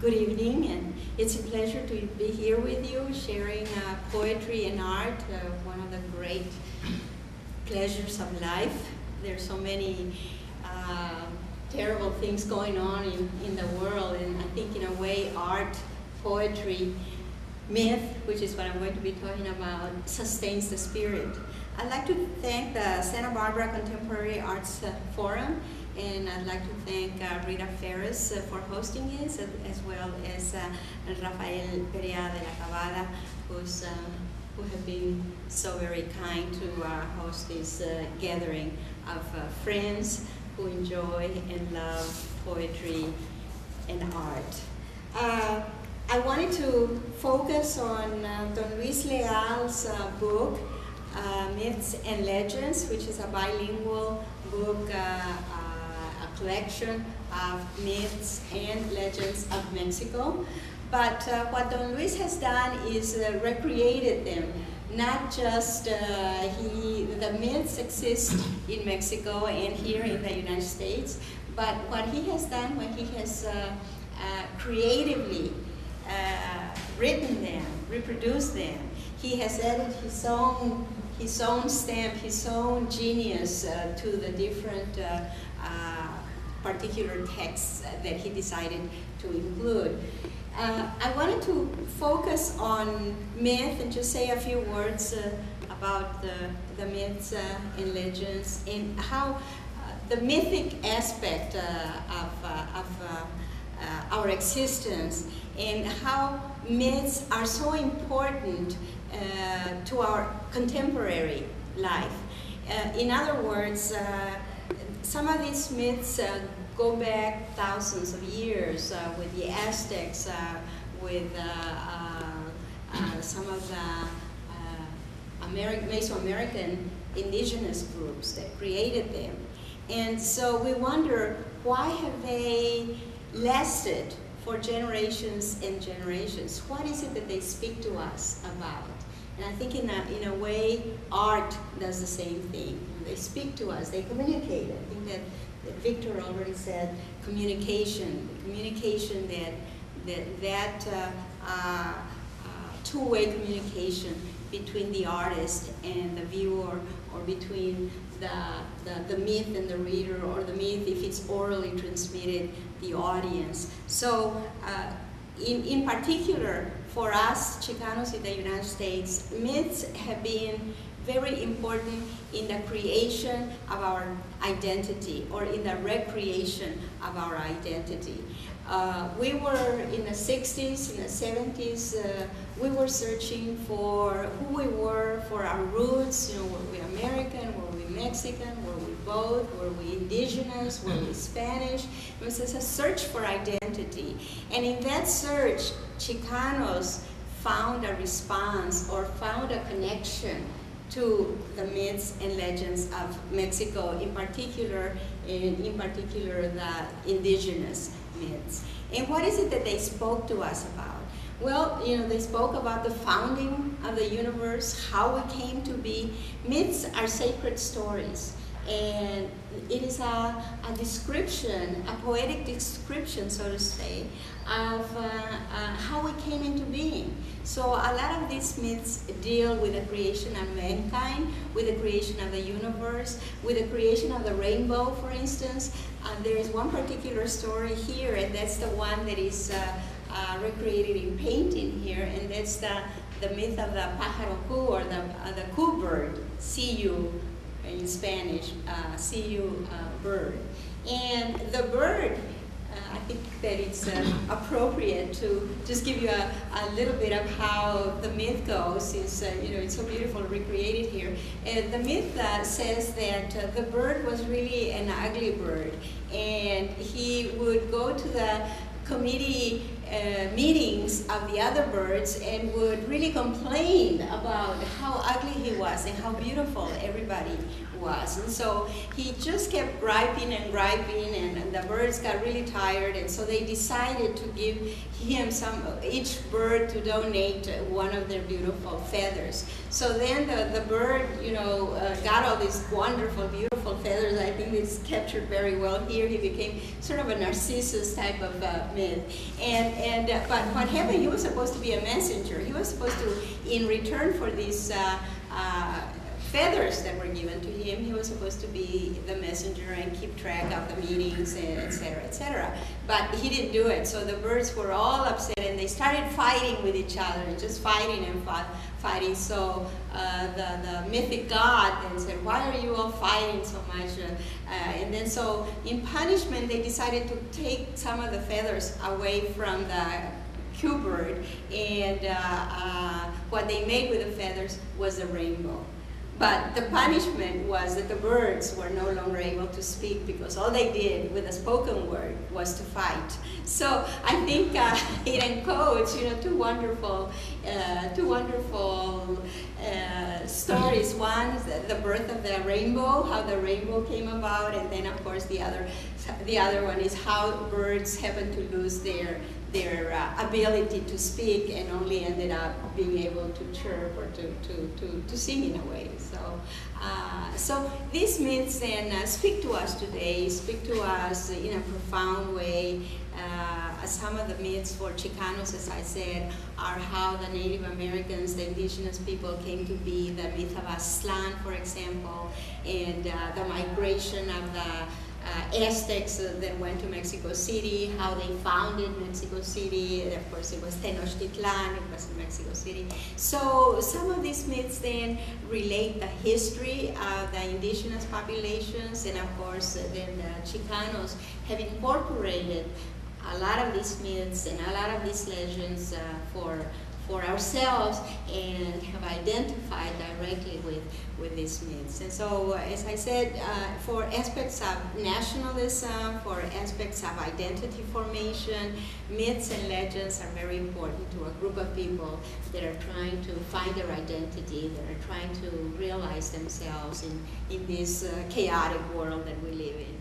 Good evening, and it's a pleasure to be here with you, sharing poetry and art, one of the great pleasures of life. There's so many terrible things going on in the world, and I think in a way art, poetry, myth, which is what I'm going to be talking about, sustains the spirit. I'd like to thank the Santa Barbara Contemporary Arts Forum, and I'd like to thank Rita Ferris for hosting this, as well as Rafael Perea de la Cabada, who have been so very kind to host this gathering of friends who enjoy and love poetry and art. I wanted to focus on Don Luis Leal's book, Myths and Legends, which is a bilingual book, a collection of myths and legends of Mexico. But what Don Luis has done is recreated them. Not just, the myths exist in Mexico and here in the United States, but what he has done, when he has creatively written them, reproduced them, he has added his own stamp, his own genius to the different particular texts that he decided to include. I wanted to focus on myth and just say a few words about the myths and legends, and how the mythic aspect of our existence, and how myths are so important to our contemporary life. In other words, some of these myths go back thousands of years with the Aztecs, with some of the Mesoamerican indigenous groups that created them. And so we wonder, why have they lasted for generations and generations? What is it that they speak to us about? And I think in a way, art does the same thing. They speak to us, they communicate. I think that Victor already said communication that two-way communication between the artist and the viewer, or between the myth and the reader, or the myth, if it's orally transmitted, the audience. So in particular, for us Chicanos in the United States, myths have been very important in the creation of our identity, or in the recreation of our identity. We were in the 60s, in the 70s, we were searching for who we were, for our roots. Were we American, were we Mexican, were we both, were we indigenous, were we Spanish? It was a search for identity. And in that search, Chicanos found a response, or found a connection to the myths and legends of Mexico, in particular the indigenous myths. And what is it that they spoke to us about? Well, they spoke about the founding of the universe, how we came to be. Myths are sacred stories, and it is a description, a poetic description, so to say, of how we came into being. So a lot of these myths deal with the creation of mankind, with the creation of the universe, with the creation of the rainbow, for instance. There is one particular story here, and that's the one that is recreated in painting here, and that's the myth of the pájaro cú, or the cú bird, see-you in Spanish, see-you bird. And the bird, I think that it's appropriate to just give you a little bit of how the myth goes, since it's so beautiful recreated here. The myth says that the bird was really an ugly bird, and he would go to the committee meetings of the other birds and would really complain about how ugly he was and how beautiful everybody was. And so he just kept griping and griping, and the birds got really tired, and so they decided to give him each bird to donate one of their beautiful feathers. So then the bird, got all these wonderful, beautiful wonderful feathers. I think it's captured very well here. He became sort of a Narcissus type of myth. But what happened, he was supposed to be a messenger. He was supposed to, in return for these feathers that were given to him, he was supposed to be the messenger and keep track of the meetings, etc., etc. But he didn't do it, so the birds were all upset and they started fighting with each other, just fighting and fighting. So the mythic god then said, "Why are you all fighting so much?" And then so in punishment, they decided to take some of the feathers away from the cue bird, and what they made with the feathers was a rainbow. But the punishment was that the birds were no longer able to speak because all they did with a spoken word was to fight. So I think it encodes, two wonderful stories. One, the birth of the rainbow, how the rainbow came about, and then of course the other one is how birds happen to lose their ability to speak and only ended up being able to chirp or to sing in a way. So these myths then speak to us today, speak to us in a profound way. Some of the myths for Chicanos, as I said, are how the Native Americans, the indigenous people, came to be. The myth of Aztlan, for example, and the migration of the Aztecs that went to Mexico City, how they founded Mexico City. And of course, it was Tenochtitlan, it was in Mexico City. So some of these myths then relate the history of the indigenous populations, and of course, then the Chicanos have incorporated a lot of these myths and a lot of these legends for ourselves, and have identified directly with these myths. And so, as I said, for aspects of nationalism, for aspects of identity formation, myths and legends are very important to a group of people that are trying to find their identity, that are trying to realize themselves in this chaotic world that we live in.